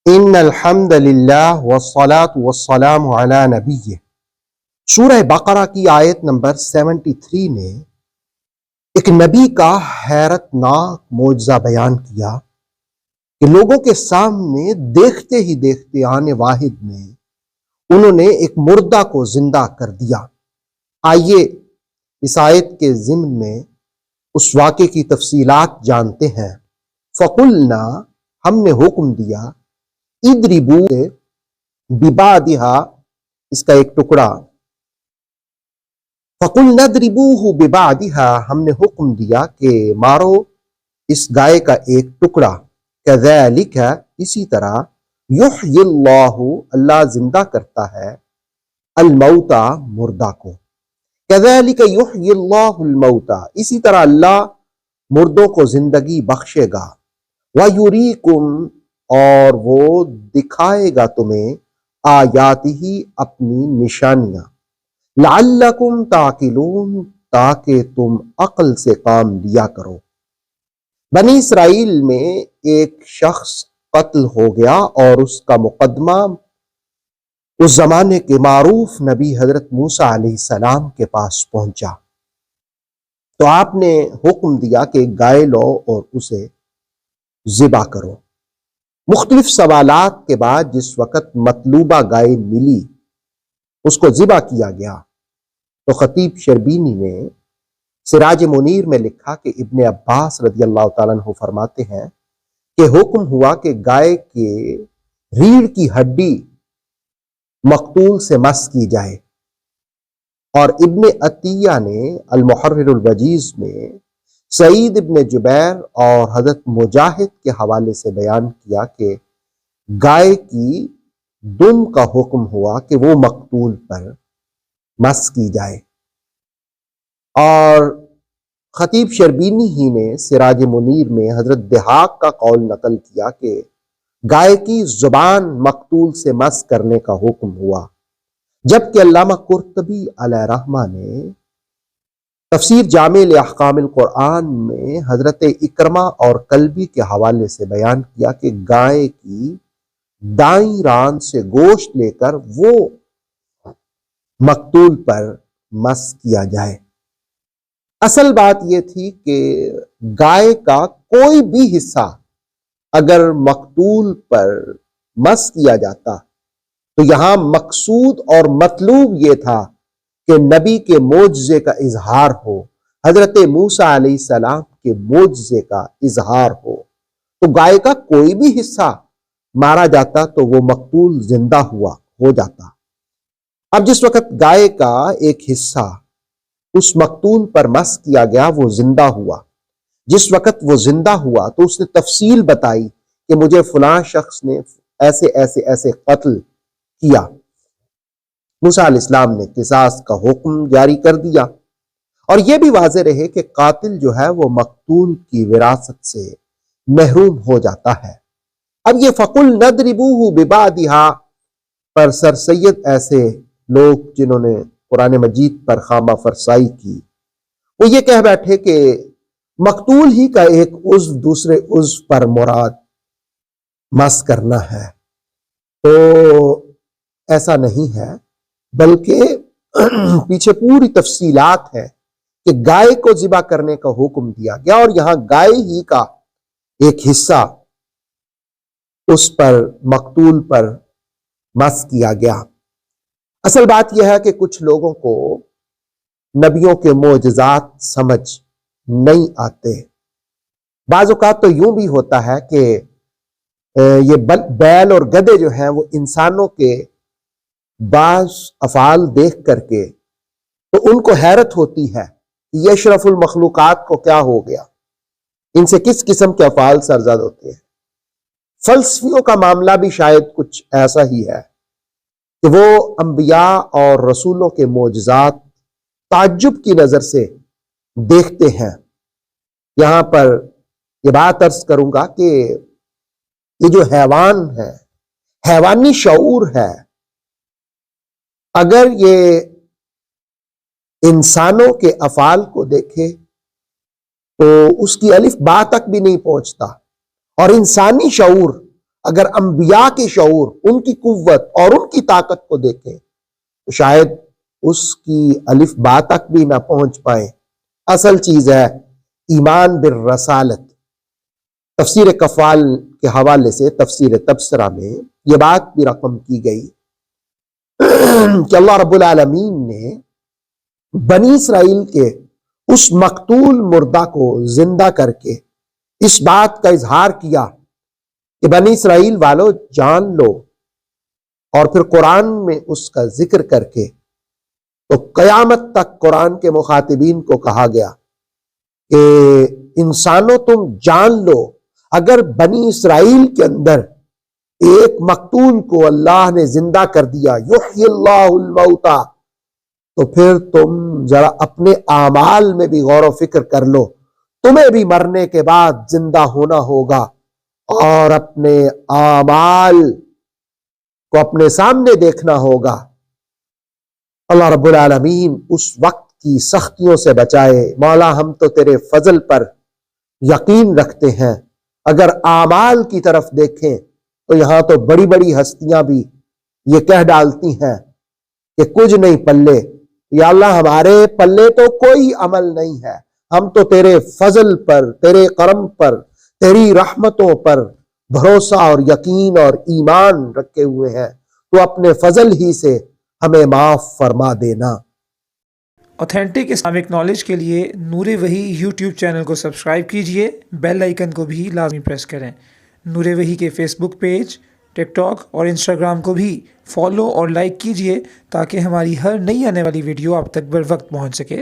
ان الحمد للہ والصلاة والسلام علی نبیہ۔ سورہ بقرہ کی آیت نمبر 73 نے ایک نبی کا حیرت ناک معجزہ بیان کیا کہ لوگوں کے سامنے دیکھتے ہی دیکھتے آنے واحد میں انہوں نے ایک مردہ کو زندہ کر دیا۔ آئیے اس آیت کے ضمن میں اس واقعے کی تفصیلات جانتے ہیں۔ فقلنا، ہم نے حکم دیا، اضربو ببعضھا، اس کا ایک ٹکڑا، فقلنا اضربوہ ببعضھا، ہم نے حکم دیا کہ مارو اس گائے کا ایک ٹکڑا، کذالک، اسی طرح، یحیی اللہ، اللہ زندہ کرتا ہے، الموتى، مردہ کو، کذالک یحیی اللہ الموتى، اسی طرح اللہ مردوں کو زندگی بخشے گا، ویریکم، اور وہ دکھائے گا تمہیں، آیاتہ، اپنی نشانیاں، لعلکم تعقلون، تاکہ تم عقل سے کام لیا کرو۔ بنی اسرائیل میں ایک شخص قتل ہو گیا اور اس کا مقدمہ اس زمانے کے معروف نبی حضرت موسیٰ علیہ السلام کے پاس پہنچا، تو آپ نے حکم دیا کہ ایک گائے لو اور اسے ذبح کرو۔ مختلف سوالات کے بعد جس وقت مطلوبہ گائے ملی، اس کو ذبح کیا گیا، تو خطیب شربینی نے سراج منیر میں لکھا کہ ابن عباس رضی اللہ تعالیٰ عنہ فرماتے ہیں کہ حکم ہوا کہ گائے کے ریڑھ کی ہڈی مقتول سے مس کی جائے، اور ابن عطیہ نے المحرر الوجیز میں سعید ابن جبیر اور حضرت مجاہد کے حوالے سے بیان کیا کہ گائے کی دم کا حکم ہوا کہ وہ مقتول پر مس کی جائے، اور خطیب شربینی ہی نے سراج منیر میں حضرت دہاق کا قول نقل کیا کہ گائے کی زبان مقتول سے مس کرنے کا حکم ہوا، جبکہ علامہ قرطبی علیہ رحمہ نے تفسیر جامع لاحکام القرآن میں حضرت اکرمہ اور کلبی کے حوالے سے بیان کیا کہ گائے کی دائیں ران سے گوشت لے کر وہ مقتول پر مس کیا جائے۔ اصل بات یہ تھی کہ گائے کا کوئی بھی حصہ اگر مقتول پر مس کیا جاتا تو یہاں مقصود اور مطلوب یہ تھا کہ نبی کے معجزے کا اظہار ہو، حضرت موسیٰ علیہ السلام کے معجزے کا اظہار ہو، تو گائے کا کوئی بھی حصہ مارا جاتا تو وہ مقتول زندہ ہو جاتا۔ اب جس وقت گائے کا ایک حصہ اس مقتول پر مس کیا گیا، وہ زندہ ہوا، جس وقت وہ زندہ ہوا تو اس نے تفصیل بتائی کہ مجھے فلاں شخص نے ایسے ایسے ایسے قتل کیا۔ موسیٰ علیہ السلام نے قصاص کا حکم جاری کر دیا، اور یہ بھی واضح رہے کہ قاتل جو ہے وہ مقتول کی وراثت سے محروم ہو جاتا ہے۔ اب یہ فَقُلْنَا اضْرِبُوهُ بِبَعْضِهَا پر سر سید ایسے لوگ جنہوں نے قرآن مجید پر خامہ فرسائی کی، وہ یہ کہہ بیٹھے کہ مقتول ہی کا ایک عضو دوسرے عضو پر مراد مس کرنا ہے، تو ایسا نہیں ہے، بلکہ پیچھے پوری تفصیلات ہے کہ گائے کو ذبح کرنے کا حکم دیا گیا، اور یہاں گائے ہی کا ایک حصہ اس پر مقتول پر مس کیا گیا۔ اصل بات یہ ہے کہ کچھ لوگوں کو نبیوں کے معجزات سمجھ نہیں آتے۔ بعض اوقات تو یوں بھی ہوتا ہے کہ یہ بیل اور گدھے جو ہیں وہ انسانوں کے بعض افعال دیکھ کر کے تو ان کو حیرت ہوتی ہے کہ یہ اشرف المخلوقات کو کیا ہو گیا، ان سے کس قسم کے افعال سرزد ہوتے ہیں۔ فلسفیوں کا معاملہ بھی شاید کچھ ایسا ہی ہے کہ وہ انبیاء اور رسولوں کے معجزات تعجب کی نظر سے دیکھتے ہیں۔ یہاں پر یہ بات عرض کروں گا کہ یہ جو حیوان ہے، حیوانی شعور ہے، اگر یہ انسانوں کے افعال کو دیکھے تو اس کی الف با تک بھی نہیں پہنچتا، اور انسانی شعور اگر انبیاء کے شعور، ان کی قوت اور ان کی طاقت کو دیکھیں تو شاید اس کی الف با تک بھی نہ پہنچ پائیں۔ اصل چیز ہے ایمان بالرسالت۔ تفسیر کفال کے حوالے سے تفسیر تبصرہ میں یہ بات بھی رقم کی گئی کہ اللہ رب العالمین نے بنی اسرائیل کے اس مقتول مردہ کو زندہ کر کے اس بات کا اظہار کیا کہ بنی اسرائیل والو جان لو، اور پھر قرآن میں اس کا ذکر کر کے تو قیامت تک قرآن کے مخاطبین کو کہا گیا کہ انسانوں تم جان لو، اگر بنی اسرائیل کے اندر ایک مقتول کو اللہ نے زندہ کر دیا، یحیی اللہ الموتى، تو پھر تم ذرا اپنے اعمال میں بھی غور و فکر کر لو، تمہیں بھی مرنے کے بعد زندہ ہونا ہوگا اور اپنے اعمال کو اپنے سامنے دیکھنا ہوگا۔ اللہ رب العالمین اس وقت کی سختیوں سے بچائے۔ مولا ہم تو تیرے فضل پر یقین رکھتے ہیں، اگر اعمال کی طرف دیکھیں تو یہاں تو بڑی بڑی ہستیاں بھی یہ کہہ ڈالتی ہیں کہ کچھ نہیں پلے، یا اللہ ہمارے پلے تو کوئی عمل نہیں ہے، ہم تو تیرے فضل پر، تیرے کرم پر، تیری رحمتوں پر بھروسہ اور یقین اور ایمان رکھے ہوئے ہیں، تو اپنے فضل ہی سے ہمیں معاف فرما دینا۔ اوتھینٹک اسلامک نالج کے لیے نور وحی یوٹیوب چینل کو سبسکرائب کیجئے، بیل آئیکن کو بھی لازمی پریس کریں۔ نور وحی کے فیس بک پیج، ٹک ٹاک اور انسٹاگرام کو بھی فالو اور لائک کیجئے تاکہ ہماری ہر نئی آنے والی ویڈیو آپ تک بر وقت پہنچ سکے۔